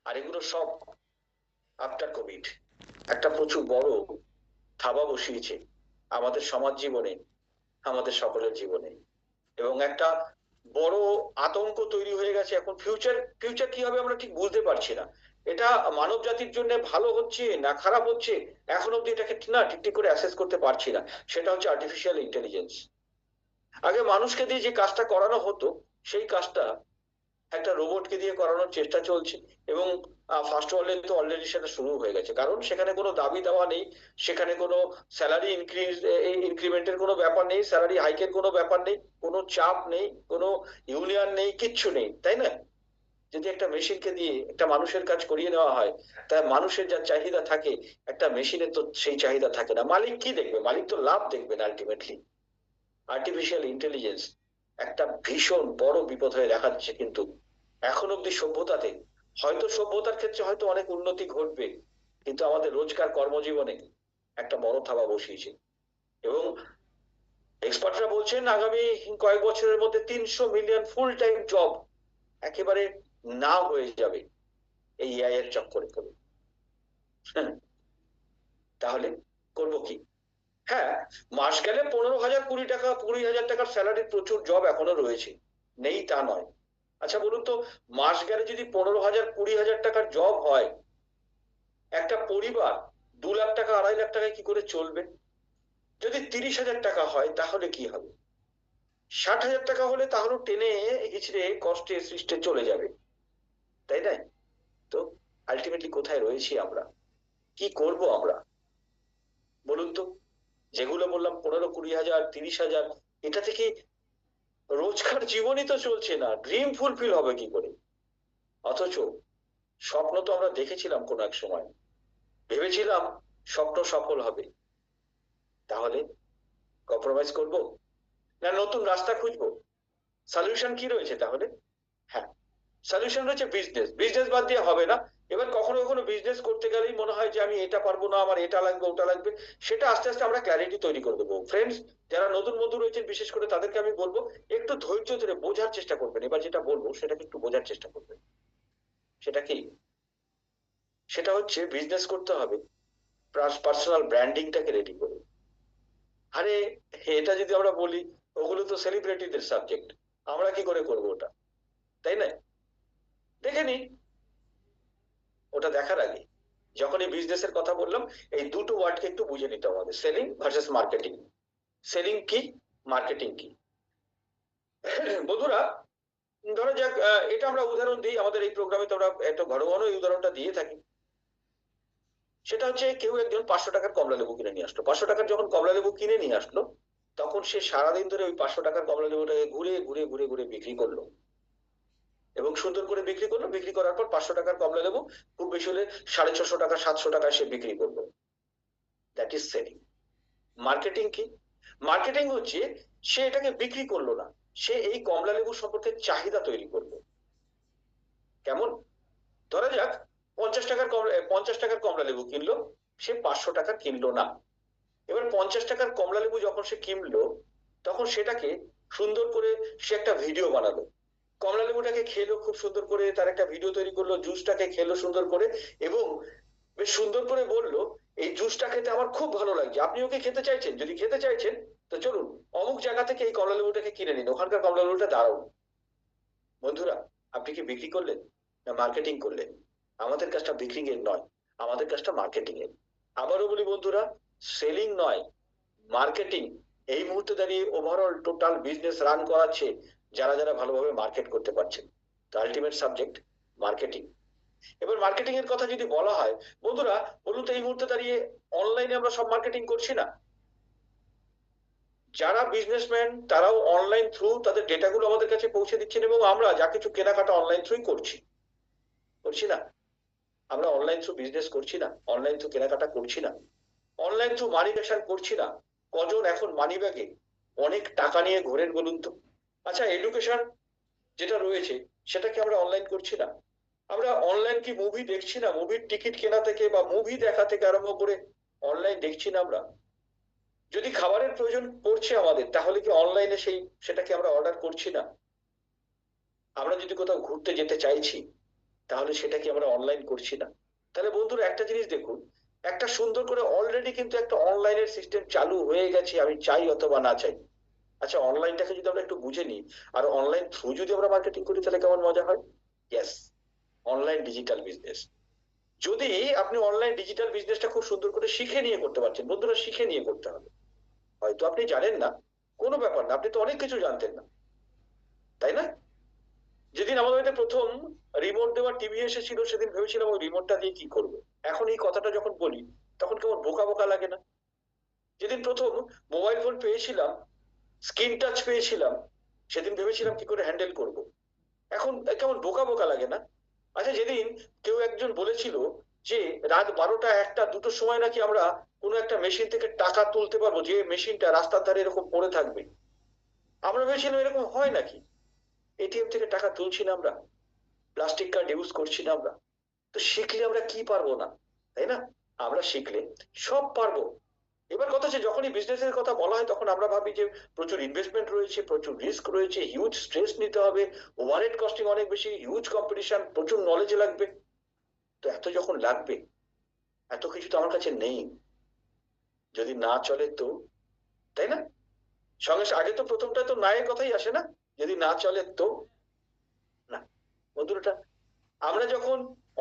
আর এগুলো সব after Covid একটা প্রচুর বড় থাবা বসিয়েছে আমাদের সমাজ জীবনে, আমাদের সকলের জীবনে। এবং একটা বড় আতঙ্ক তৈরি হয়ে গেছে। এখন ফিউচার ফিউচার কি হবে আমরা ঠিক বুঝতে পারছি না। এটা মানব জাতির জন্য ভালো হচ্ছে না খারাপ হচ্ছে, এখন অব্দি এটাকে না ঠিক ঠিক করে অ্যাসেস করতে পারছি না। সেটা হচ্ছে আর্টিফিশিয়াল ইন্টেলিজেন্স। আগে মানুষকে দিয়ে যে কাজটা করানো হতো, সেই কাজটা একটা রোবটকে দিয়ে করানোর চেষ্টা চলছে। এবং ফার্স্ট ওয়ার্ল্ডে তো অলরেডি সেটা শুরু হয়ে গেছে, কারণ সেখানে কোনো দাবি দেওয়া নেই, সেখানে কোনো স্যালারি ইনক্রিজ ইনক্রিমেন্টের কোনো ব্যাপার নেই, স্যালারি হাইকের কোনো ব্যাপার নেই, কোনো চাপ নেই, কোনো ইউনিয়ন নেই, কিচ্ছু নেই, তাই না? যদি একটা মেশিনকে দিয়ে একটা মানুষের কাজ করিয়ে নেওয়া হয়, তা মানুষের যা চাহিদা থাকে একটা মেশিনের তো সেই চাহিদা থাকে না। মালিক কি দেখবে? মালিক তো লাভ দেখবেন আলটিমেটলি। আর্টিফিশিয়াল ইন্টেলিজেন্স একটা ভীষণ বড় বিপদ হয়ে দেখা দিচ্ছে কিন্তু এখন অব্দি সভ্যতাতে। হয়তো সভ্যতার ক্ষেত্রে হয়তো অনেক উন্নতি ঘটবে, কিন্তু আমাদের রোজকার কর্মজীবনে একটা বড় থাবা বসিয়েছে। এবং এক্সপার্টরা বলছেন আগামী কয়েক বছরের মধ্যে 300 মিলিয়ন ফুল টাইম জব একেবারে না হয়ে যাবে এই এআই এর চক্করে করে। হ্যাঁ, তাহলে করবো কি? হ্যাঁ, মাস গেলে 15,000 20 টাকা 20,000 টাকার স্যালারির প্রচুর জব এখনো রয়েছে, নেই তা নয়। আচ্ছা বলুন তো, মাস গেলে যদি 15,000 20,000 টাকার জব হয়, একটা পরিবার 2 লাখ টাকা 2.5 লাখ টাকায় কি করে চলবে? যদি 30,000 টাকা হয় তাহলে কি হবে? 60,000 টাকা হলে তাহলে টেনে হিচড়ে কষ্টে সৃষ্টে চলে যাবে, তাই না? তো আলটিমেটলি কোথায় রয়েছি আমরা? কি করব আমরা বলুন তো? যেগুলো বললাম 15 20 হাজার 30,000, এটা থেকে রোজকার জীবনই তো চলছে না, ড্রিম ফুলফিল হবে কি করে? অথচ স্বপ্ন তো আমরা দেখেছিলাম কোন এক সময়, ভেবেছিলাম স্বপ্ন সফল হবে। তাহলে কম্প্রোমাইজ করব, না নতুন রাস্তা খুঁজবো? সলিউশন কি রয়েছে তাহলে? হ্যাঁ, সলিউশন রয়েছে বিজনেস। বিজনেস বাদ দিয়ে হবে না। এবার কখনো কখনো বিজনেস করতে গেলেই মনে হয় যে আমি এটা পারবো না, আমার এটা লাগবে ওটা লাগবে। সেটা আস্তে আস্তে আমরা ক্ল্যারিটি তৈরি করে দেবো। ফ্রেন্ডস, যারা নতুন বন্ধু রয়েছেন বিশেষ করে তাদেরকে আমি বলবো একটু ধৈর্য ধরে বোঝার চেষ্টা করবেন। এবার যেটা বলবো সেটাকে একটু বোঝার চেষ্টা করবেন। সেটা কি? সেটা হচ্ছে বিজনেস করতে হবে পার্সোনাল ব্র্যান্ডিংটাকে রেডি করে। আরে, এটা যদি আমরা বলি ওগুলো তো সেলিব্রিটিদের সাবজেক্ট, আমরা কি করে করবো ওটা, তাই না? দেখে নি। ওটা দেখার আগে যখন এই বিজনেসের কথা বললাম, এই দুটো ওয়ার্ডকে একটু বুঝে নিতে হবে, সেলিং ভার্সেস মার্কেটিং। সেলিং কি, মার্কেটিং কি? বন্ধুরা, ধরো যাক এটা আমরা উদাহরণ দিই, আমাদের এই প্রোগ্রামে তো আমরা একটা ঘন ঘন এই উদাহরণটা দিয়ে থাকি। সেটা হচ্ছে কেউ একজন 500 টাকার কমলা লেবু কিনে নিয়ে আসলো। 500 টাকার যখন কমলা লেবু কিনে নিয়ে আসলো, তখন সে সারাদিন ধরে ওই 500 টাকার কমলা লেবুটাকে ঘুরে ঘুরে ঘুরে ঘুরে বিক্রি করলো। এবং সুন্দর করে বিক্রি করলো। বিক্রি করার পর 500 টাকার কমলা লেবু খুব বেশি হলে 650 টাকা 700 টাকায় সে বিক্রি করলো। That is selling. মার্কেটিং কি? মার্কেটিং হচ্ছে সে এটাকে বিক্রি করলো না, সে এই কমলা লেবু সম্পর্কে চাহিদা তৈরি করলো। কেমন? ধরা যাক 50 টাকার কমলা লেবু কিনলো, সে 500 টাকা কিনলো না। এবার 50 টাকার কমলা লেবু যখন সে কিনলো, তখন সেটাকে সুন্দর করে সে একটা ভিডিও বানালো। কমলা লেবুটাকে খেলো খুব সুন্দর করে, তার একটা ভিডিও তৈরি করলো, জুসটাকে খেলো সুন্দর করে। এবং বেশ সুন্দর করে বললো এই জুসটা খেতে আমার খুব ভালো লাগছে, আপনিও কি খেতে চাইছেন? যদি খেতে চাইছেন তো চলুন অমুক জায়গা থেকে এই কমলা লেবুটাকে কিনে নিন, ওখানকার কমলা লেবুটা দারুণ। বন্ধুরা, আপনি কি বিক্রি করলেন না মার্কেটিং করলেন? আমাদের কাজটা বিক্রি এর নয়, আমাদের কাজটা মার্কেটিং এর। আবারও বলি বন্ধুরা, সেলিং নয়, মার্কেটিং এই মুহূর্তে দাঁড়িয়ে ওভারঅল টোটাল বিজনেস রান করাচ্ছে যারা যারা ভালোভাবে মার্কেট করতে পারছেন। তো আলটিমেট সাবজেক্ট মার্কেটিং। এবার মার্কেটিং এর কথা যদি বলা হয়, বন্ধুরা বলুন তো এই মুহূর্তে দাঁড়িয়ে অনলাইনে আমরা সব মার্কেটিং করছি না? যারা বিজনেসম্যান তারাও অনলাইন থ্রু তাদের ডেটাগুলো আমাদের কাছে পৌঁছে দিচ্ছেন, এবং আমরা যা কিছু কেনাকাটা অনলাইন থ্রুই করছি, করছি না? আমরা অনলাইন থ্রু বিজনেস করছি না? অনলাইন থ্রু কেনাকাটা করছি না? অনলাইন থ্রু মানি ক্যাশন করছি না? কজন এখন মানি ব্যাগে অনেক টাকা নিয়ে ঘোরেন বলুন তো? আচ্ছা, এডুকেশন যেটা রয়েছে সেটা কি আমরা অনলাইন করছি না? আমরা অনলাইন কি মুভি দেখছি না? মুভির টিকিট কেনা থেকে বা মুভি দেখা থেকে আরম্ভ করে অনলাইন দেখছি না আমরা? যদি খাবারের প্রয়োজন পড়ছে আমাদের, তাহলে কি অনলাইনে সেটাকে আমরা অর্ডার করছি না? আমরা যদি কোথাও ঘুরতে যেতে চাইছি, তাহলে সেটা কি আমরা অনলাইন করছি না? তাহলে বন্ধুরা একটা জিনিস দেখুন, একটা সুন্দর করে অলরেডি কিন্তু একটা অনলাইনের সিস্টেম চালু হয়ে গেছে, আমি চাই অথবা না চাই। আচ্ছা, অনলাইনটাকে যদি আমরা একটু বুঝে নিই আর অনলাইন থ্রু যদি আমরা মার্কেটিং করি তাহলে কেমন মজা হয়। Yes, online digital business. যদি আপনি অনলাইন ডিজিটাল বিজনেসটা খুব সুন্দর করে শিখে নিয়ে করতে পারছেন, বন্ধুরা শিখে নিয়ে করতে হবে। হয়তো আপনি জানেন না, কোনো ব্যাপার না, আপনি তো অনেক কিছু জানতেন না, তাই না? যেদিন আমাদের বাড়িতে প্রথম রিমোট দেওয়া টিভি এসেছিল সেদিন ভেবেছিলাম ওই রিমোটটা দিয়ে কি করবো। এখন এই কথাটা যখন বলি তখন কেমন বোকা বোকা লাগে না? যেদিন প্রথম মোবাইল ফোন পেয়েছিলাম, স্ক্রিন টাচ পেয়েছিলাম, সেদিন ভেবেছিলাম কি করে হ্যান্ডেল করব। এখন কেমন বোকা বোকা লাগে না? আচ্ছা, যেদিন কেউ একজন বলেছিল যে রাত 12টা 1টা 2টোর সময় নাকি আমরা কোনো একটা মেশিন থেকে টাকা তুলতে পারবো, যে মেশিনটা রাস্তার ধারে এরকম পড়ে থাকবে, আমরা ভেবেছিলাম এরকম হয় নাকি? এটিএম থেকে টাকা তুলছি না আমরা, প্লাস্টিক কার্ড ইউজ করছি না আমরা। তো শিখলে আমরা কি পারবো না, তাই না? আমরা শিখলে সব পারবো। এবার কথা হচ্ছে, যখনই বিজনেসের কথা বলা হয় তখন আমরা ভাবি যে প্রচুর ইনভেস্টমেন্ট রয়েছে, প্রচুর রিস্ক রয়েছে, হিউজ স্ট্রেস নিতে হবে, ওভারহেড কস্টিং অনেক বেশি, হিউজ কম্পিটিশন, প্রচুর নলেজ লাগবে। তো এত যখন লাগবে, এত কিছু তো আমার কাছে নেই, যদি না চলে তো, তাই না? সঙ্গে আগে তো প্রথমটা তো নায়ের কথাই আসে না, যদি না চলে তো। না বন্ধুরা, আমরা যখন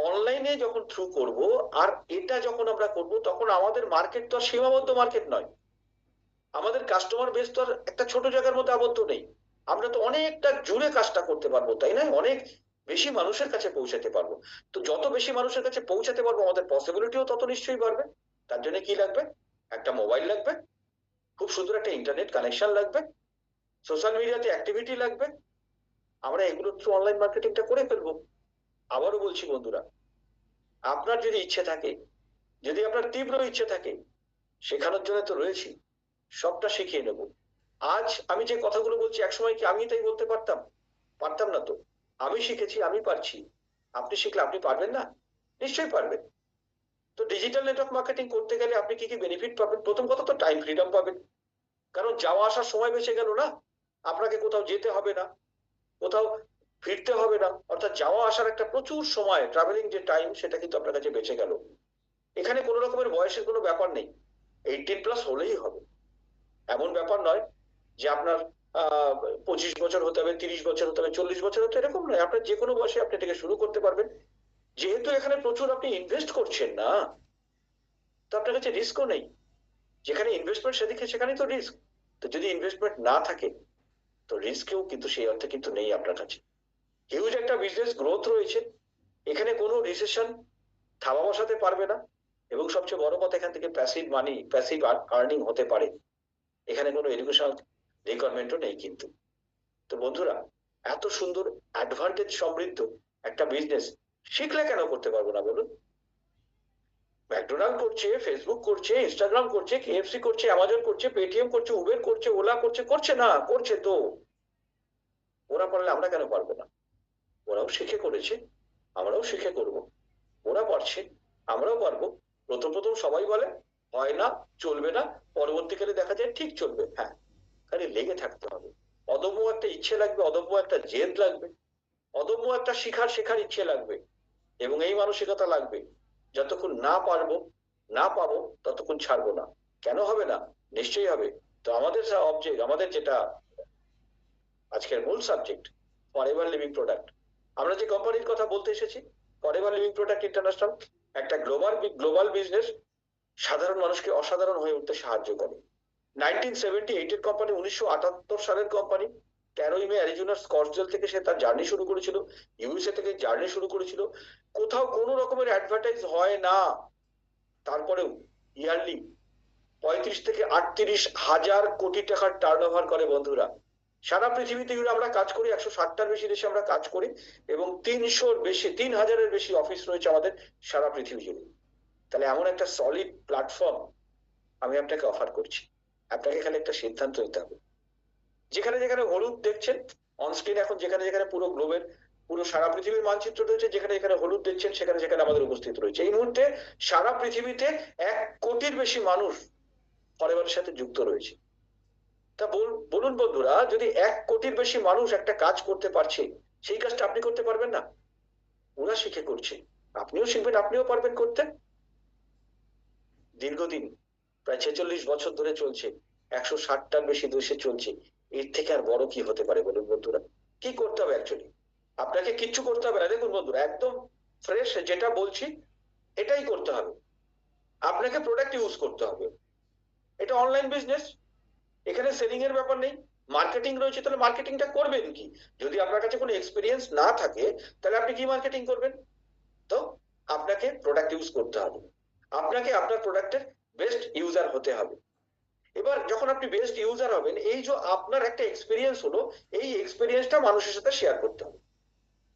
অনলাইনে যখন থ্রু করব আর এটা যখন আমরা করব, তখন আমাদের মার্কেট তো আর সীমাবদ্ধ মার্কেট নয়, আমাদের কাস্টমার বেস তো আর একটা ছোট জায়গার মধ্যে আবদ্ধ নেই। আমরা তো অনেকটা জুড়ে কাজটা করতে পারবো, তাই না? অনেক বেশি মানুষের কাছে পৌঁছাতে পারবো। তো যত বেশি মানুষের কাছে পৌঁছাতে পারবো আমাদের পসিবিলিটিও তত নিশ্চয়ই বাড়বে। তার জন্য কি লাগবে? একটা মোবাইল লাগবে, খুব সুন্দর একটা ইন্টারনেট কানেকশন লাগবে, সোশ্যাল মিডিয়াতে অ্যাক্টিভিটি লাগবে। আমরা এগুলো থ্রু অনলাইন মার্কেটিংটা করে ফেলবো। আবারও বলছি বন্ধুরা, আপনার যদি ইচ্ছে থাকে, যদি আপনার তীব্র ইচ্ছে থাকে, শেখানোর জন্য তো রয়েছি, সবটা শিখিয়ে নেব। আজ আমি যে কথাগুলো বলছি, একসময় কি আমি তাই বলতে পারতাম? পারতাম না তো। আমি শিখেছি, আমি পারছি। আপনি শিখলে আপনি পারবেন না? নিশ্চয়ই পারবেন। তো ডিজিটাল নেটওয়ার্ক মার্কেটিং করতে গেলে আপনি কি কি বেনিফিট পাবেন? প্রথম কথা তো টাইম ফ্রিডম পাবেন, কারণ যাওয়া আসার সময় বেঁচে গেল না, আপনাকে কোথাও যেতে হবে না, কোথাও ফিরতে হবে না, অর্থাৎ যাওয়া আসার একটা প্রচুর সময়, ট্রাভেলিং যে টাইম, সেটা কিন্তু আপনার কাছে বেঁচে গেল। এখানে কোনো রকমের বয়সের কোনো ব্যাপার নেই, 18+ হলেই হবে। এমন ব্যাপার নয় যে আপনার 25 বছর হতে হবে, 30 বছর হতে হবে, 40 বছর হতে, এরকম নয়। আপনার যে কোনো বয়সে আপনি এটাকে শুরু করতে পারবেন। যেহেতু এখানে প্রচুর আপনি ইনভেস্ট করছেন না, তো আপনার কাছে রিস্কও নেই। যেখানে ইনভেস্টমেন্ট সেদিকে সেখানেই তো রিস্ক। তো যদি ইনভেস্টমেন্ট না থাকে, তো রিস্কেও কিন্তু সেই অর্থে কিন্তু নেই আপনার কাছে। হিউজ একটা বিজনেস গ্রোথ রয়েছে, এখানে কোনো রিসেশন থামা বসাতে পারবে না। এবং সবচেয়ে বড় কথা, এখান থেকে প্যাসিভ মানি, প্যাসিভ আর্নিং হতে পারে। এখানে কোনো এডুকেশন রিকোয়ারমেন্টও নেই কিন্তু। তো বন্ধুরা, এত সুন্দর অ্যাডভান্টেজ সমৃদ্ধ একটা বিজনেস শিখলে কেন করতে পারবো না বলুন? ম্যাকডোনাল্ড করছে, ফেসবুক করছে, ইনস্টাগ্রাম করছে, কেএফসি করছে, অ্যামাজন করছে, পেটিএম করছে, উবের করছে, ওলা করছে, করছে না? করছে তো। ওরা পারলে আমরা কেন পারবো না? ওরাও শিখে করেছে, আমরাও শিখে করব। ওরা পারছে, আমরাও পারবো। প্রথম প্রথম সবাই বলে হয় না, চলবে না, পরবর্তীকালে দেখা যায় ঠিক চলবে। হ্যাঁ, খালি লেগে থাকতে হবে। অদম্য একটা ইচ্ছে লাগবে, অদম্য একটা জেদ লাগবে, অদম্য একটা শেখার ইচ্ছে লাগবে, এবং এই মানসিকতা লাগবে। যতক্ষণ না পারবো, না পাবো, ততক্ষণ ছাড়বো না। কেন হবে না? নিশ্চয়ই হবে। তো আমাদের অবজেক্ট, আমাদের যেটা আজকের মূল সাবজেক্ট, ফরএভার লিভিং প্রোডাক্ট। আমরা যে কোম্পানির কথা বলতে এসেছি, ফরএভার লিভিং প্রোডাক্ট ইন্টারন্যাশনাল, একটা গ্লোবাল বিজনেস, সাধারণ মানুষকে অসাধারণ হয়ে উঠতে সাহায্য করে। 1978 এর কোম্পানি, 1978 সালের কোম্পানি। 13ই মে অ্যারিজোনার স্কটসডেল থেকে সে তার জার্নি শুরু করেছিল, ইউএসএ থেকে জার্নি শুরু করেছিল। কোথাও কোনো রকমের অ্যাডভার্টাইজ হয় না, তারপরেও ইয়ারলি 35 থেকে 38 হাজার কোটি টাকার টার্নওভার করে বন্ধুরা। সারা পৃথিবীতে আমরা কাজ করি, 160টার বেশি দেশে আমরা কাজ করি, এবং 300-র বেশি, 3000-এর বেশি অফিস রয়েছে আমাদের সারা পৃথিবী জুড়ে। তাহলে এমন একটা সলিড প্ল্যাটফর্ম আমি আপনাকে অফার করছি। আপনাকে খালি একটা সিদ্ধান্ত নিতে হবে। যেখানে যেখানে হলুদ দেখছেন অনস্ক্রিন, এখন যেখানে যেখানে পুরো গ্লোবের, পুরো সারা পৃথিবীর মানচিত্র রয়েছে, যেখানে যেখানে হলুদ দেখছেন সেখানে সেখানে আমাদের উপস্থিত রয়েছে। এই মুহূর্তে সারা পৃথিবীতে 1 কোটির বেশি মানুষ ফরএভারের সাথে যুক্ত রয়েছে। তা বলুন বন্ধুরা, যদি 1 কোটির বেশি মানুষ একটা কাজ করতে পারছে, সেই কাজটা আপনি করতে পারবেন না? ওরা শিখে করছে, আপনিও শিখবেন, আপনিও পারবেন করতে। দীর্ঘদিন প্রায় 46 বছর ধরে চলছে, 160টার বেশি দেশে চলছে। এর থেকে আর বড় কি হতে পারে বলুন বন্ধুরা? কি করতে হবে অ্যাকচুয়ালি? আপনাকে কিচ্ছু করতে হবে না, দেখুন বন্ধুরা, একদম ফ্রেশ যেটা বলছি এটাই করতে হবে। আপনাকে প্রোডাক্ট ইউজ করতে হবে। এটা অনলাইন বিজনেস, এখানে সেলিং এর ব্যাপার নেই। মার্কেটিং রয়েছে, তাহলে মার্কেটিংটা করবেন কি? যদি আপনার কাছে কোনো এক্সপিরিয়েন্স না থাকে, তাহলে আপনি কি মার্কেটিং করবেন? তো আপনাকে প্রোডাক্ট ইউজ করতে হবে, আপনাকে আপনার প্রোডাক্টের বেস্ট ইউজার হতে হবে। এবার যখন আপনি বেস্ট ইউজার হবেন, এই যে আপনার একটা এক্সপিরিয়েন্স হলো, এই এক্সপিরিয়েন্সটা মানুষের সাথে শেয়ার করতে হবে।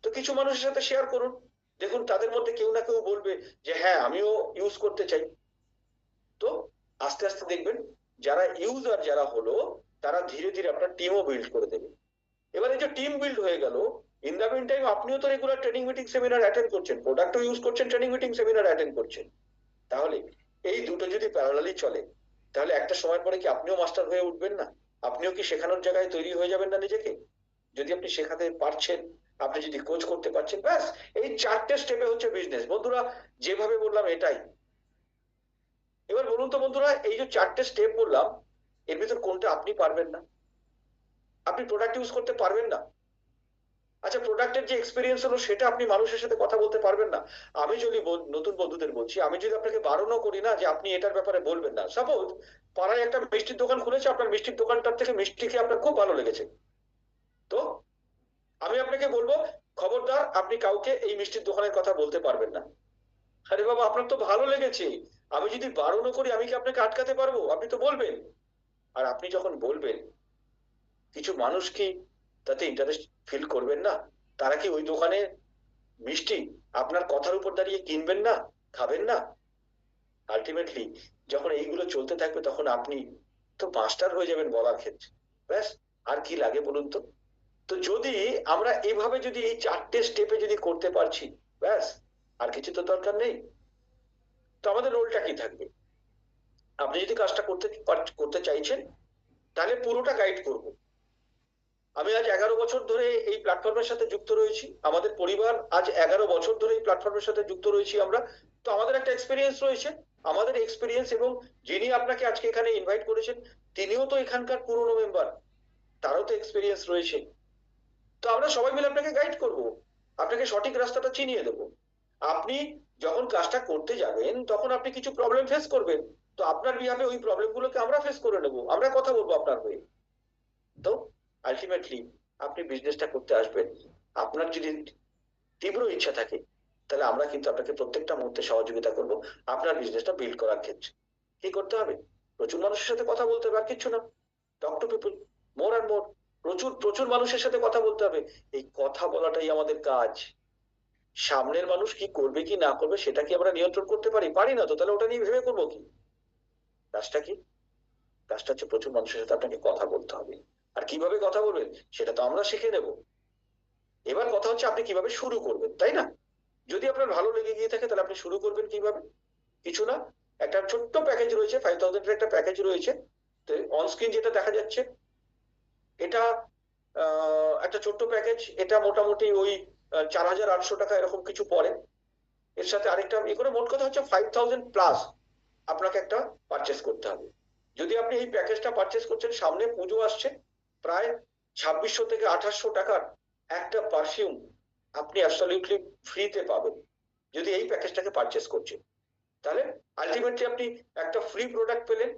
তো কিছু মানুষের সাথে শেয়ার করুন, দেখুন তাদের মধ্যে কেউ না কেউ বলবে যে হ্যাঁ আমিও ইউজ করতে চাই। তো আস্তে আস্তে দেখবেন যারা ইউজার যারা হলো, তারা ধীরে ধীরে আপনার টিমও বিল্ড করে দেবে। এবার এই যে টিম বিল্ড হয়ে গেল, ইন দা মিন টাইম আপনিও তো regular training meeting seminar attend করছেন, প্রোডাক্টও ইউজ করছেন, ট্রেনিং মিটিং সেমিনার অ্যাটেন্ড করছেন। তাহলে এই দুটো যদি প্যারালালি চলে, তাহলে একটা সময় পরে কি আপনিও মাস্টার হয়ে উঠবেন না? আপনিও কি শেখানোর জায়গায় তৈরি হয়ে যাবেন না নিজেকে? যদি আপনি শেখাতে পারছেন, আপনি যদি কোচ করতে পারছেন, ব্যাস। এই 4টে স্টেপে হচ্ছে বিজনেস বন্ধুরা, যেভাবে বললাম এটাই। এবার বলুন তো বন্ধুরা, এই যে 4টে স্টেপ বললাম, এর ভিতর কোনটা আপনি পারবেন না? আপনি প্রোডাক্ট ইউজ করতে পারবেন না? আচ্ছা, প্রোডাক্টের যে এক্সপিরিয়েন্স হলো সেটা আপনি মানুষের সাথে কথা বলতে পারবেন না? আমি যদি নতুন বন্ধুদের বলছি, আমি যদি আপনাকে বারণও করি না যে আপনি এটার ব্যাপারে বলবেন না, সাপোজ পাড়ায় একটা মিষ্টির দোকান খুলেছে, আপনার মিষ্টির দোকানটার থেকে মিষ্টি খেয়ে আপনার খুব ভালো লেগেছে, তো আমি আপনাকে বলবো খবরদার আপনি কাউকে এই মিষ্টির দোকানের কথা বলতে পারবেন না। আরে বাবা, আপনার তো ভালো লেগেছে, আমি যদি বারণও করি আমি কি আপনাকে আটকাতে পারবো? আপনি তো বলবেন। আর আপনি যখন বলবেন, কিছু মানুষ কি তাতে ইন্টারেস্ট ফিল করবেন না? তারা কি ওই দোকানে মিষ্টি আপনার কথার উপর দাঁড়িয়ে কিনবেন না, খাবেন না? আলটিমেটলি যখন এইগুলো চলতে থাকবে, তখন আপনি তো মাস্টার হয়ে যাবেন বলার ক্ষেত্রে। ব্যাস, আর কি লাগে বলুন তো? তো যদি আমরা এইভাবে যদি এই 4টে স্টেপে যদি করতে পারছি, ব্যাস, আর কিছু তো দরকার নেই। তো আমাদের রোলটা কি থাকবে? আপনি যদি কাজটা করতে চাইছেন, তাহলে পুরোটা গাইড করব। আমি আজ 11 বছর ধরে এই প্ল্যাটফর্মের সাথে যুক্ত রয়েছি, আমাদের পরিবার আজ 11 বছর ধরে এই প্ল্যাটফর্মের সাথে যুক্ত রয়েছি আমরা। তো আমাদের একটা এক্সপিরিয়েন্স রয়েছে, আমাদের এক্সপিরিয়েন্স, এবং যিনি আপনাকে আজকে এখানে ইনভাইট করেছেন তিনিও তো এখানকার পুরনো মেম্বার, তারও তো এক্সপিরিয়েন্স রয়েছে। তো আমরা সবাই মিলে আপনাকে গাইড করব, আপনাকে সঠিক রাস্তাটা চিনিয়ে দেবো। আপনি যখন কাজটা করতে যাবেন, তখন আপনি কিছু প্রবলেম ফেস করবেন, তো আপনার বিহাফে ওই প্রবলেম গুলোকে আমরা ফেস করে নেবো, আমরা কথা বলবো আপনার হয়ে। তো আলটিমেটলি আপনি বিজনেসটা করতে আসবেন, আপনার যদি তীব্র ইচ্ছা থাকে, তাহলে আমরা কিন্তু আপনাকে প্রত্যেকটা মুহূর্তে সহযোগিতা করব আপনার বিজনেসটা বিল্ড করার ক্ষেত্রে। কি করতে হবে? প্রচুর মানুষের সাথে কথা বলতে হবে, আর কিচ্ছু না। Talk to people, more and more. প্রচুর প্রচুর মানুষের সাথে কথা বলতে হবে, এই কথা বলাটাই আমাদের কাজ। সামনের মানুষ কি করবে কি না করবে সেটা কি আমরা নিয়ন্ত্রণ করতে পারি? পারি না, তো তাহলে ওটা নিয়ে ভেবে করবো কি? কাজটা কি? কাজটা হচ্ছে প্রচুর মানুষের সাথে আপনাকে কথা বলতে হবে। আর কিভাবে কথা বলবেন সেটা তো আমরা শিখে নেব। এবার কথা হচ্ছে আপনি কিভাবে শুরু করবেন, তাই না? যদি আপনার ভালো লেগে গিয়ে থাকে, তাহলে আপনি শুরু করবেন কিভাবে? কিছু না, একটা ছোট্ট প্যাকেজ রয়েছে, 5000 এর একটা প্যাকেজ রয়েছে। তো অন স্ক্রিন যেটা দেখা যাচ্ছে, এটা একটা ছোট্ট প্যাকেজ, এটা মোটামুটি ওই 4800 টাকা এরকম কিছু পড়ে। এর সাথে আরেকটা করে মোট কথা হচ্ছে 5000 প্লাস আপনাকে একটা পারচেস করতে হবে। যদি আপনি এই প্যাকেজটা পারচেস করছেন, সামনে পুজো আসছে, প্রায় 2600 থেকে 2800 টাকার একটা পারফিউম আপনি অ্যাবসলিউটলি ফ্রিতে পাবেন যদি এই প্যাকেজটাকে পারচেস করছেন। তাহলে আলটিমেটলি আপনি একটা ফ্রি প্রোডাক্ট পেলেন,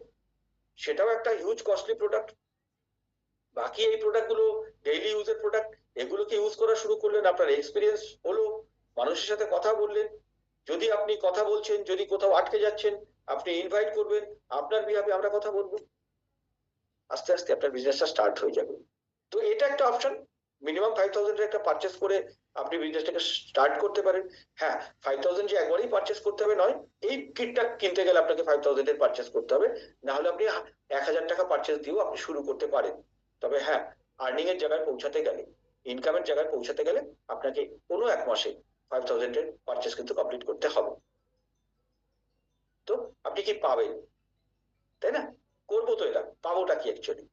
সেটাও একটা হিউজ কস্টলি প্রোডাক্ট। বাকি এই প্রোডাক্ট গুলো ডেইলি ইউজের প্রোডাক্ট, এগুলোকে ইউজ করা শুরু করলেন, আপনার এক্সপিরিয়েন্স হলো, মানুষের সাথে কথা বললেন। যদি আপনি কথা বলছেন, যদি কোথাও আটকে যাচ্ছেন, আপনি ইনভাইট করবেন, আপনার বিহাফে আমরা কথা বলবো, আস্তে আস্তে আপনার বিজনেসটা স্টার্ট হয়ে যাবে। তো এটা একটা অপশন, মিনিমাম 5000 এর একটা পারচেস করে আপনি বিজনেসটাকে স্টার্ট করতে পারেন। হ্যাঁ, 5000 যে একবারই পারচেস করতে হবে নয়, এই কিটটা কিনতে গেলে আপনাকে 5000 এর পারচেস করতে হবে, না হলে আপনি 1000 টাকা পারচেস দিয়েও আপনি শুরু করতে পারেন। তবে হ্যাঁ, আর্নিং এর জায়গায় পৌঁছাতে গেলে, ইনকামের জায়গায় পৌঁছাতে গেলে আপনাকে কোনো এক মাসে 5000 এর পারচেস কিন্তু কমপ্লিট করতে হবে। তো আপনি কি পাবেন, তাই না? করবো তো, এটা পাবোটা কি অ্যাকচুয়ালি?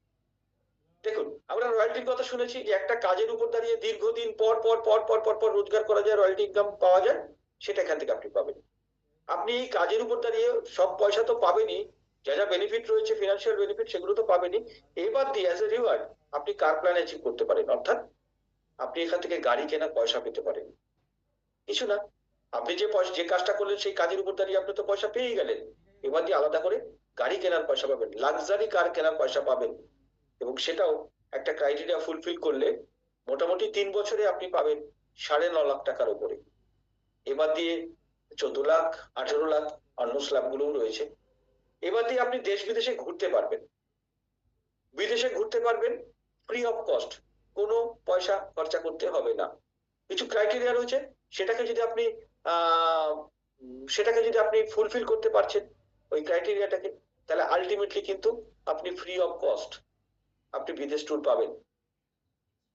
দেখুন, আমরা রয়্যালটির কথা শুনেছি যে একটা কাজের উপর দাঁড়িয়ে দীর্ঘদিন পর পর পর পর পর পর রোজগার করা যায়, রয়্যালটি ইনকাম পাওয়া যায়, সেটা এখান থেকে আপনি পাবেন। আপনি এই কাজের উপর দাঁড়িয়ে সব পয়সা তো পাবেনই, যা যা বেনিফিট রয়েছে ফিনান্সিয়াল বেনিফিট সেগুলো তো পাবেনই, এবার দিয়ে অ্যাজ এ রিওয়ার্ড আপনি কার প্ল্যান অ্যাচিভ করতে পারেন, অর্থাৎ আপনি এখান থেকে গাড়ি কেনার পয়সা পেতে পারেন। কিছু না, আপনি যে পয়সা যে কাজটা করলেন সেই কাজের উপর দাঁড়িয়ে আপনি তো পয়সা পেয়ে গেলেন, এবার দিয়ে আলাদা করে গাড়ি কেনার পয়সা পাবেন, লাক্সারি কার কেনার পয়সা পাবেন। এবং সেটাও একটা ক্রাইটেরিয়া ফুলফিল করলে মোটামুটি 3 বছরে আপনি পাবেন 9.5 লাখ টাকার উপরে। এবার দিয়ে 14 লাখ, 18 লাখ অন্য স্ল্যাব গুলোও রয়েছে। এবার দিয়ে আপনি দেশ বিদেশে ঘুরতে পারবেন, বিদেশে ঘুরতে পারবেন ফ্রি অফ কস্ট, কোনো পয়সা খরচা করতে হবে না। কিছু ক্রাইটেরিয়া রয়েছে, সেটাকে যদি আপনি আহ সেটাকে যদি আপনি ফুলফিল করতে পারছেন ওই ক্রাইটেরিয়াটাকে, তাহলে আলটিমেটলি কিন্তু আপনি ফ্রি অফ কস্ট আপনি বিদেশ ট্যুর পাবেন,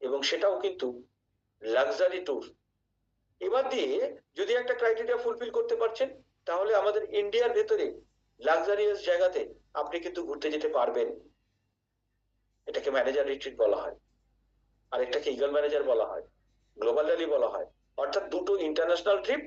এবং সেটাও কিন্তু লাক্সারি ট্যুর। এবার দিয়ে যদি একটা ক্রাইটেরিয়া ফুলফিল করতে পারছেন, তাহলে আমাদের ইন্ডিয়ার ভেতরে লাক্সারিয়াস জায়গাতে আপনি কিন্তু ঘুরতে যেতে পারবেন। এটাকে ম্যানেজার রিট্রিট বলা হয়, আর এটাকে ইগল ম্যানেজার বলা হয়, গ্লোবাল র্যালি বলা হয়। অর্থাৎ দুটো ইন্টারন্যাশনাল ট্রিপ,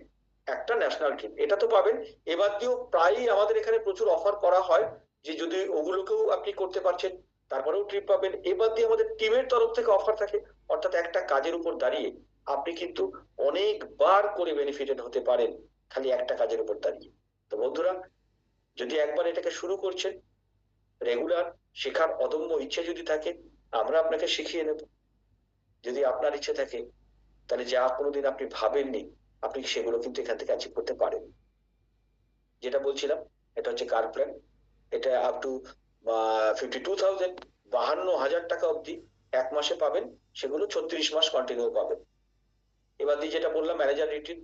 একটা ন্যাশনাল ট্রিপ, এটা তো পাবেন। এবার দিয়েও প্রায়ই আমাদের এখানে প্রচুর অফার করা হয় যে যদি ওগুলোকেও আপনি করতে পারছেন তারপরেও ট্রিপ পাবেন। এবার দিয়ে আমাদের টিমের তরফ থেকে অফার থাকে, অর্থাৎ একটা কাজের উপর দাঁড়িয়ে আপনি কিন্তু অনেকবার করে বেনিফিটেড হতে পারেন খালি একটা কাজের উপর দাঁড়িয়ে। তো বন্ধুরা, যদি একবার এটাকে শুরু করছেন, রেগুলার শেখার অদম্য ইচ্ছে যদি থাকে, আমরা আপনাকে শিখিয়ে নেব। যদি আপনার ইচ্ছে থাকে, তাহলে যা কোনোদিন আপনি ভাবেননি আপনি সেগুলো কিন্তু এখান থেকে অ্যাচিভ করতে পারেন। যেটা বলছিলাম, এটা হচ্ছে কার প্ল্যান। এটা আপ টু 52,000, 52,000 টাকা অবধি এক মাসে পাবেন, সেগুলো 36 মাস কন্টিনিউ পাবেন। এবার দিয়ে যেটা বললাম ম্যানেজার রিট্রিট,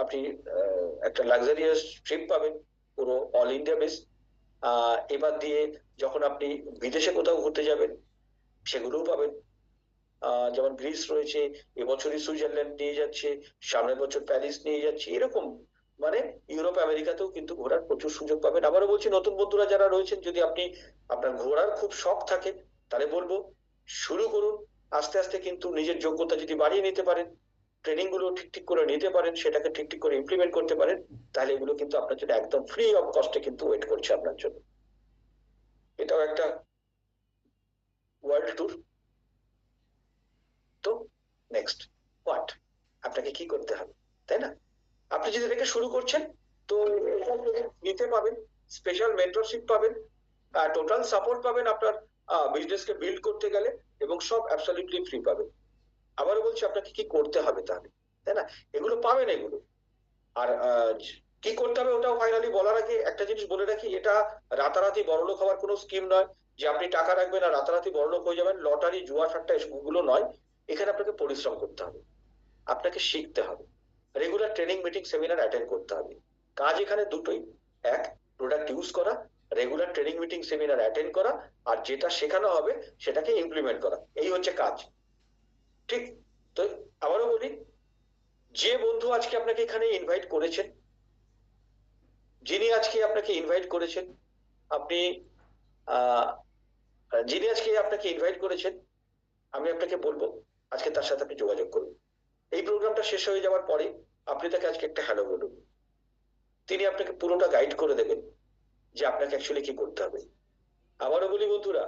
আপনি একটা লাক্সারিয়াস ট্রিপ পাবেন পুরো অল ইন্ডিয়া বেস। এবার দিয়ে যখন আপনি বিদেশে কোথাও ঘুরতে যাবেন সেগুলোও পাবেন। যেমন গ্রিস রয়েছে, এবছরই সুইজারল্যান্ড নিয়ে যাচ্ছে, সামনের বছর প্যারিস নিয়ে যাচ্ছে, এরকম মানে ইউরোপ আমেরিকাতেও কিন্তু ঘোরার প্রচুর সুযোগ পাবেন। আবারও বলছি, নতুন বন্ধুরা যারা রয়েছেন, যদি আপনি আপনার ঘোরার খুব শখ থাকে, তাহলে বলবো শুরু করুন। আস্তে আস্তে কিন্তু নিজের যোগ্যতা যদি বাড়িয়ে নিতে পারেন, ট্রেনিং গুলো ঠিক ঠিক করে নিতে পারেন, সেটাকে ঠিক ঠিক করে ইমপ্লিমেন্ট করতে পারেন, তাহলে এগুলো কিন্তু আপনার জন্য একদম ফ্রি অফ কস্টে কিন্তু ওয়েট করছে আপনার জন্য। এটাও একটা ওয়ার্ল্ড ট্যুর। তো নেক্সট হোয়াট, আপনাকে কি করতে হবে, তাই না? আপনি যদি এটাকে শুরু করছেন, তো নিতে পাবেন স্পেশাল মেন্টরশিপ পাবেন, টোটাল সাপোর্ট পাবেন আপনার বিজনেসকে বিল্ড করতে গেলে, এবং সব অ্যাবসলিউটলি ফ্রি পাবেন। আবারও বলছি, আপনাকে কি করতে হবে তাহলে, তাই না? এগুলো পাবেন এগুলো। আর কি করতে হবে ওটাও ফাইনালি বলার আগে একটা জিনিস বলে রাখি, এটা রাতারাতি বড়লোক হওয়ার কোনো স্কিম নয় যে আপনি টাকা রাখবেন আর রাতারাতি বড়লোক হয়ে যাবেন, লটারি জুয়া ঠাট্টা এগুলো নয়। এখানে আপনাকে পরিশ্রম করতে হবে, আপনাকে শিখতে হবে, regular training meeting seminar attend করতে হবে। কাজ এখানে দুটোই, এক প্রোডাক্ট ইউজ করা, regular training meeting seminar attend করা, আর যেটা শেখানো হবে সেটাকে ইমপ্লিমেন্ট করা, এই হচ্ছে কাজ। ঠিক? তো আবারও বলি, যে বন্ধু আজকে আপনাকে এখানে ইনভাইট করেছেন, যিনি আজকে আপনাকে ইনভাইট করেছেন, আপনি আহ যিনি আজকে আপনাকে ইনভাইট করেছেন, আমি আপনাকে বলবো আজকে তার সাথে আপনি যোগাযোগ করুন। এই প্রোগ্রামটা শেষ হয়ে যাওয়ার পরে আপনি তাকে আজকে একটা হ্যালো বলুন, তিনি আপনাকে পুরোটা গাইড করে দেবেন যে আপনাকে অ্যাকচুয়ালি কি করতে হবে। আবারও বলি বন্ধুরা,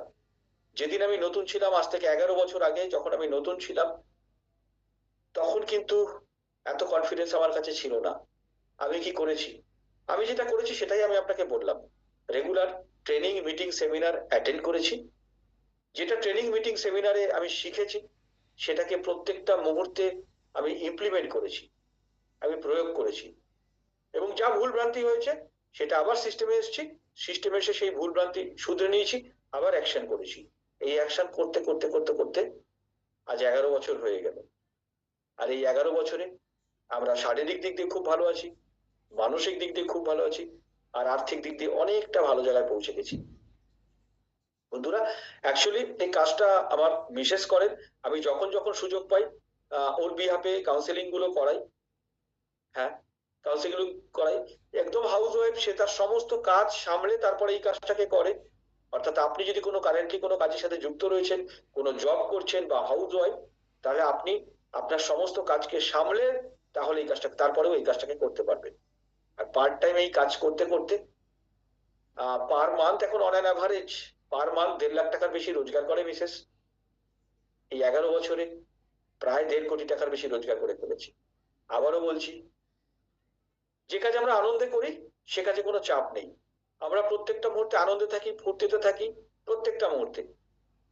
যেদিন আমি নতুন ছিলাম, আজ থেকে 11 বছর আগে যখন আমি নতুন ছিলাম, তখন কিন্তু এত কনফিডেন্স আমার কাছে ছিল না। আমি কি করেছি, আমি যেটা করেছি সেটাই আমি আপনাকে বললাম। Regular training meeting seminar attend করেছি, যেটা ট্রেনিং মিটিং সেমিনারে আমি শিখেছি সেটাকে প্রত্যেকটা মুহূর্তে আমি ইমপ্লিমেন্ট করেছি, আমি প্রয়োগ করেছি, এবং যা ভুল ভ্রান্তি হয়েছে সেটা আবার সিস্টেমে এসেছি, সিস্টেমে এসে সেই ভুল ভ্রান্তি শুধরে নিয়েছি, আবার অ্যাকশন করেছি। এই অ্যাকশন করতে করতে করতে করতে আজ 11 বছর হয়ে গেল। আর এই 11 বছরে আমরা শারীরিক দিক দিয়ে খুব ভালো আছি, মানসিক দিক দিয়ে খুব ভালো আছি, আর আর্থিক দিক দিয়ে অনেকটা ভালো জায়গায় পৌঁছে গেছি। বন্ধুরা, অ্যাকচুয়ালি এই কাজটা আমার মিসেস করেন, আমি যখন যখন সুযোগ পাই ওর বিহাফে কাউন্সিলিং গুলো করাই। হ্যাঁ, কাউন্সিলিং করাই। একদম হাউস ওয়াইফ, সে তার সমস্ত কাজ সামলে তারপরে এই কাজটাকে করে। অর্থাৎ আপনি যদি কোনো কারেন্টলি কোনো কাজের সাথে যুক্ত রয়েছেন, কোনো জব করছেন বা হাউস ওয়াইফ, তাহলে আপনি আপনার সমস্ত কাজকে সামলে তাহলে এই কাজটা, তারপরেও এই কাজটাকে করতে পারবেন। আর পার্ট টাইম এই কাজ করতে করতে পার মান্থ এখন on an average per month 1.5 lakh টাকার বেশি রোজগার করে মিসেস। এই 11 বছরে প্রায় 1.5 কোটি টাকার বেশি রোজগার করে ফেলেছি। আবারও বলছি, যে কাজ আমরা আনন্দে করি সে কাজে কোনো চাপ নেই। আমরা প্রত্যেকটা মুহূর্তে আনন্দে থাকি, ফুর্তিতে থাকি, প্রত্যেকটা মুহূর্তে।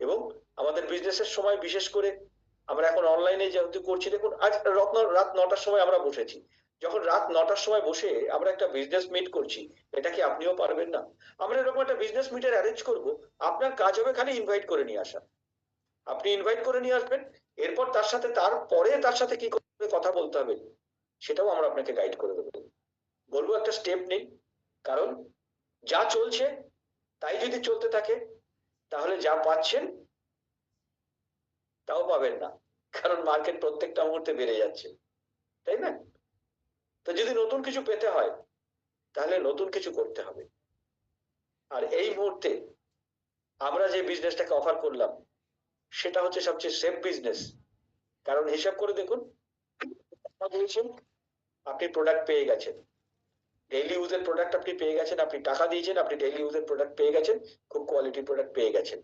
এবং আমাদের বিজনেসের সময় বিশেষ করে আমরা এখন অনলাইনে যেহেতু করছি, দেখুন আজ রাত 9টার সময় আমরা বসেছি। যখন রাত 9টার সময় বসে আমরা একটা বিজনেস মিট করছি, এটা কি আপনিও পারবেন না? আমরা এরকম একটা বিজনেস মিটের অ্যারেঞ্জ করব, আপনার কাজ হবে খালি ইনভাইট করে নিয়ে আসা। আপনি ইনভাইট করে নিয়ে আসবেন, এরপর তার সাথে কি করে কথা বলতে হবে সেটাও আমরা আপনাকে গাইড করে দেবো। বলবো একটা স্টেপ নিন, কারণ যা চলছে তাই যদি চলতে থাকে তাহলে যা পাচ্ছেন তাও পাবেন না, কারণ মার্কেট প্রত্যেকটা মুহূর্তে বেড়ে যাচ্ছে, তাই না? তো যদি নতুন কিছু পেতে হয় তাহলে নতুন কিছু করতে হবে। আর এই মুহূর্তে আমরা যে বিজনেসটাকে অফার করলাম সেটা হচ্ছে সবচেয়ে সেফ বিজনেস। কারণ হিসাব করে দেখুন, আপনি প্রোডাক্ট পেয়ে গেছেন, ডেইলি ইউজের প্রোডাক্ট আপনি পেয়ে গেছেন, আপনি টাকা দিয়েছেন, আপনি ডেইলি ইউজের প্রোডাক্ট পেয়ে গেছেন, খুব কোয়ালিটি প্রোডাক্ট পেয়ে গেছেন,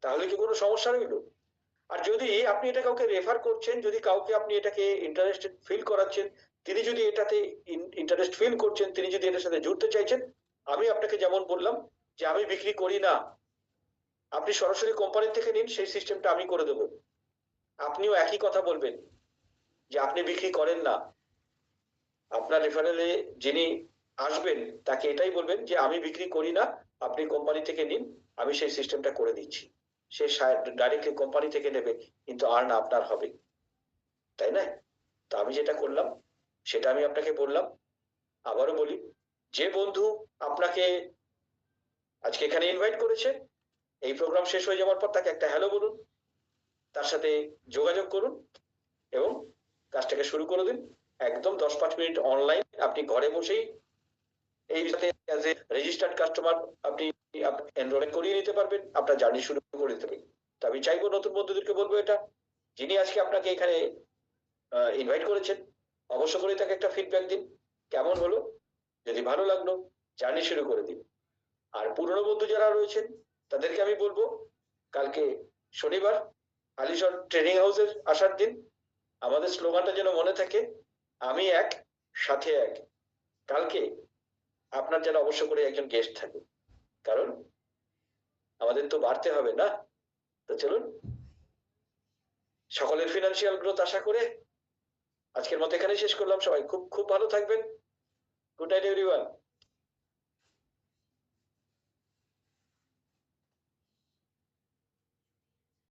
তাহলে কি কোনো সমস্যা রইল? আর যদি আপনি এটা কাউকে রেফার করছেন, যদি কাউকে আপনি এটাকে ইন্টারেস্টেড ফিল করাচ্ছেন, তিনি যদি এটাতে ইন্টারেস্ট ফিল করছেন, তিনি যদি এটার সাথে জুড়তে চাইছেন, আমি আপনাকে যেমন বললাম যে আমি বিক্রি করি না, আপনি সরাসরি কোম্পানি থেকে নিন, সেই সিস্টেমটা আমি করে দেবো। আপনিও একই কথা বলবেন যে আপনি বিক্রি করেন না, আপনার রেফারেলে যিনি আসবেন তাকে এটাই বলবেন যে আমি বিক্রি করি না, আপনি কোম্পানি থেকে নিন, আমি সেই সিস্টেমটা করে দিচ্ছি। সে ডাইরেক্টলি কোম্পানি থেকে নেবে, কিন্তু আর্ন আপনার হবে, তাই না? তো আমি যেটা করলাম সেটা আমি আপনাকে বললাম। আবারও বলি, যে বন্ধু আপনাকে আজকে এখানে ইনভাইট করেছে, এই প্রোগ্রাম শেষ হয়ে যাওয়ার পর তাকে একটা হ্যালো বলুন, তার সাথে যোগাযোগ করুন এবং কাজটাকে শুরু করে দিন। একদম 10-5 মিনিট অনলাইন, আপনি ঘরে বসেই এই সাথে অ্যাজ এ রেজিস্টার্ড কাস্টমার আপনি এনরোলমেন্ট করিয়ে নিতে পারবেন, আপনার জার্নি শুরু করে দিতে পারবেন। তো আমি চাইবো নতুন বন্ধুদেরকে বলবো এটা, যিনি আজকে আপনাকে এখানে ইনভাইট করেছেন অবশ্য করে তাকে একটা ফিডব্যাক দিন, কেমন হলো, যদি ভালো লাগলো জার্নি শুরু করে দিন। আর পুরনো বন্ধু যারা রয়েছেন তাদেরকে আমি বলবো কালকে শনিবার আলিশান ট্রেনিং হাউসের আসার দিন, আমাদের স্লোগানটা যেন মনে থাকে, আমি এক সাথে এক। কালকে আপনার যেন অবশ্য করে একজন গেস্ট থাকে, কারণ আমাদের তো বাড়তে হবে না। তো চলুন, সকলের ফিনান্সিয়াল গ্রোথ আশা করে আজকের মতো এখানেই শেষ করলাম। সবাই খুব খুব ভালো থাকবেন। Good night everyone.